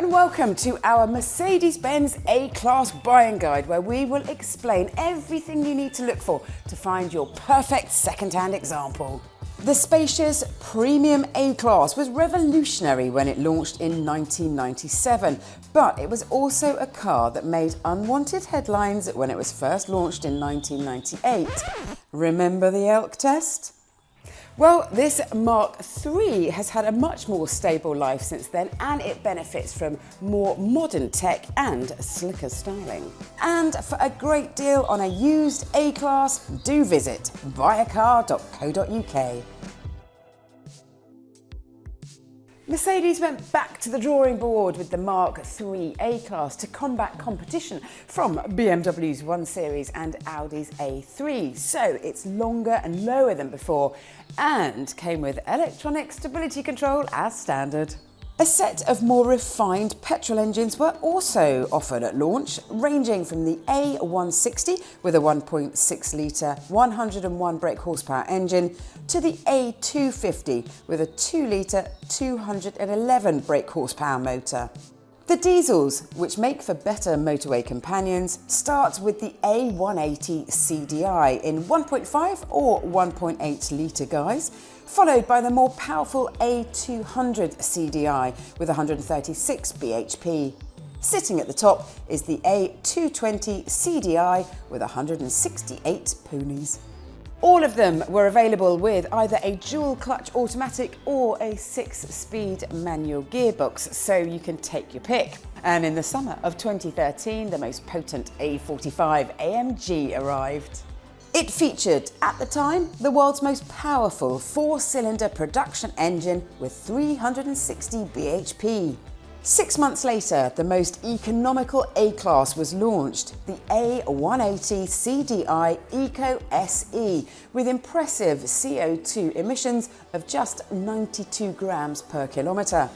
and welcome to our Mercedes-Benz A-Class buying guide, where we will explain everything you need to look for to find your perfect second-hand example. The spacious premium A-Class was revolutionary when it launched in 1997, but it was also a car that made unwanted headlines when it was first launched in 1998. Remember the elk test? Well, this Mk3 has had a much more stable life since then, and it benefits from more modern tech and slicker styling. And for a great deal on a used A-Class, do visit buyacar.co.uk. Mercedes went back to the drawing board with the Mk3 A-Class to combat competition from BMW's 1 Series and Audi's A3. So it's longer and lower than before and came with electronic stability control as standard. A set of more refined petrol engines were also offered at launch, ranging from the A160 with a 1.6 litre 101 brake horsepower engine to the A250 with a 2 litre 211 brake horsepower motor. The diesels, which make for better motorway companions, start with the A180 CDI in 1.5 or 1.8 litre guise, followed by the more powerful A200 CDI with 136 bhp. Sitting at the top is the A220 CDI with 168 ponies. All of them were available with either a dual clutch automatic or a 6-speed manual gearbox, so you can take your pick. And in the summer of 2013, the most potent A45 AMG arrived. It featured, at the time, the world's most powerful 4-cylinder production engine with 360 bhp. 6 months later, the most economical A-Class was launched, the A180 CDI Eco SE, with impressive CO2 emissions of just 92 grams per kilometre.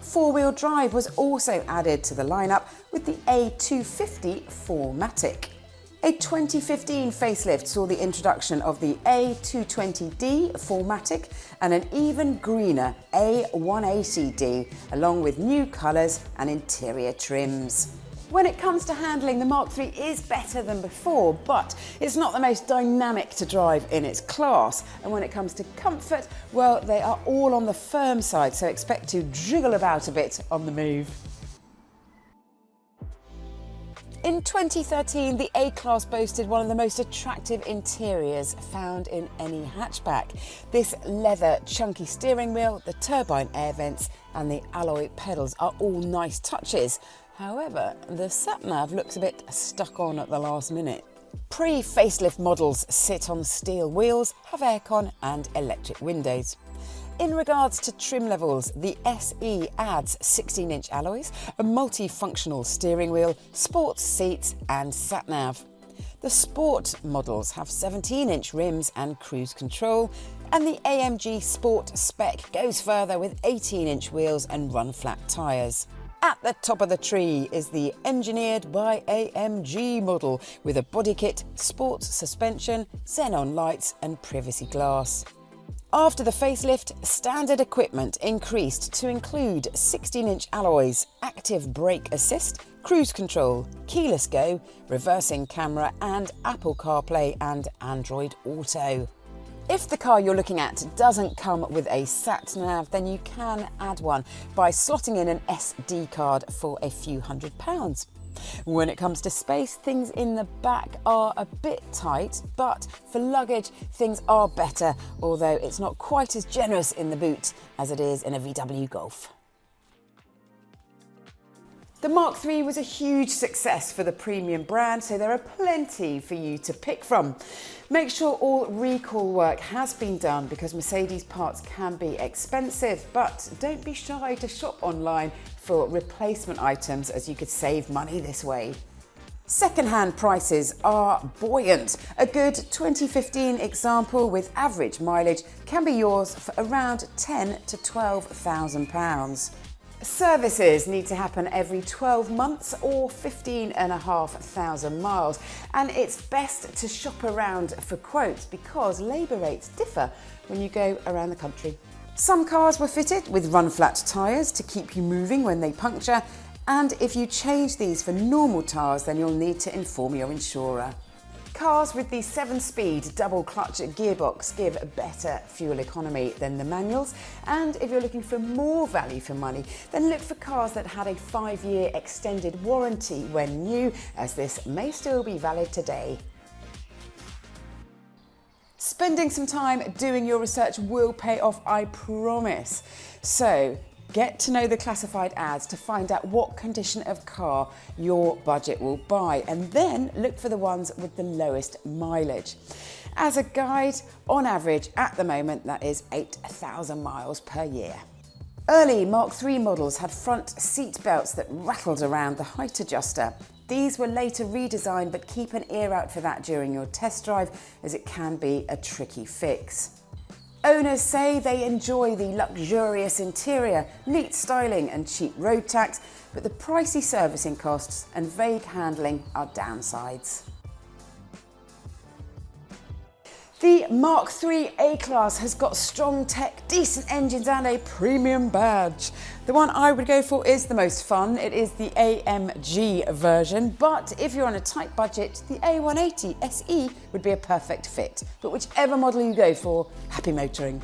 4-wheel drive was also added to the lineup with the A250 4MATIC. A 2015 facelift saw the introduction of the A220D 4MATIC and an even greener A180D, along with new colours and interior trims. When it comes to handling, the Mk3 is better than before, but it's not the most dynamic to drive in its class. And when it comes to comfort, well, they are all on the firm side, so expect to jiggle about a bit on the move. In 2013, the A-Class boasted one of the most attractive interiors found in any hatchback. This leather chunky steering wheel, the turbine air vents and the alloy pedals are all nice touches. However, the sat-nav looks a bit stuck on at the last minute. Pre-facelift models sit on steel wheels, have aircon and electric windows. In regards to trim levels, the SE adds 16-inch alloys, a multifunctional steering wheel, sports seats and sat-nav. The Sport models have 17-inch rims and cruise control, and the AMG Sport spec goes further with 18-inch wheels and run-flat tyres. At the top of the tree is the Engineered by AMG model with a body kit, sports suspension, xenon lights and privacy glass. After the facelift, standard equipment increased to include 16-inch alloys, active brake assist, cruise control, keyless go, reversing camera and Apple CarPlay and Android Auto. If the car you're looking at doesn't come with a sat-nav, then you can add one by slotting in an SD card for a few £100s. When it comes to space, things in the back are a bit tight, but for luggage, things are better, although it's not quite as generous in the boot as it is in a VW Golf. The Mk3 was a huge success for the premium brand, so there are plenty for you to pick from. Make sure all recall work has been done because Mercedes parts can be expensive, but don't be shy to shop online for replacement items, as you could save money this way. Second-hand prices are buoyant. A good 2015 example with average mileage can be yours for around £10,000 to £12,000. Services need to happen every 12 months or 15,500 miles, and it's best to shop around for quotes because labour rates differ when you go around the country. Some cars were fitted with run-flat tyres to keep you moving when they puncture, and if you change these for normal tyres, then you'll need to inform your insurer. Cars with the 7-speed double-clutch gearbox give better fuel economy than the manuals, and if you're looking for more value for money, then look for cars that had a 5-year extended warranty when new, as this may still be valid today. Spending some time doing your research will pay off, I promise. So get to know the classified ads to find out what condition of car your budget will buy, and then look for the ones with the lowest mileage. As a guide, on average at the moment that is 8,000 miles per year. Early Mk3 models had front seat belts that rattled around the height adjuster. These were later redesigned, but keep an ear out for that during your test drive, as it can be a tricky fix. Owners say they enjoy the luxurious interior, neat styling and cheap road tax, but the pricey servicing costs and vague handling are downsides. The Mk3 A-Class has got strong tech, decent engines and a premium badge. The one I would go for is the most fun. It is the AMG version, but if you're on a tight budget, the A180 SE would be a perfect fit. But whichever model you go for, happy motoring.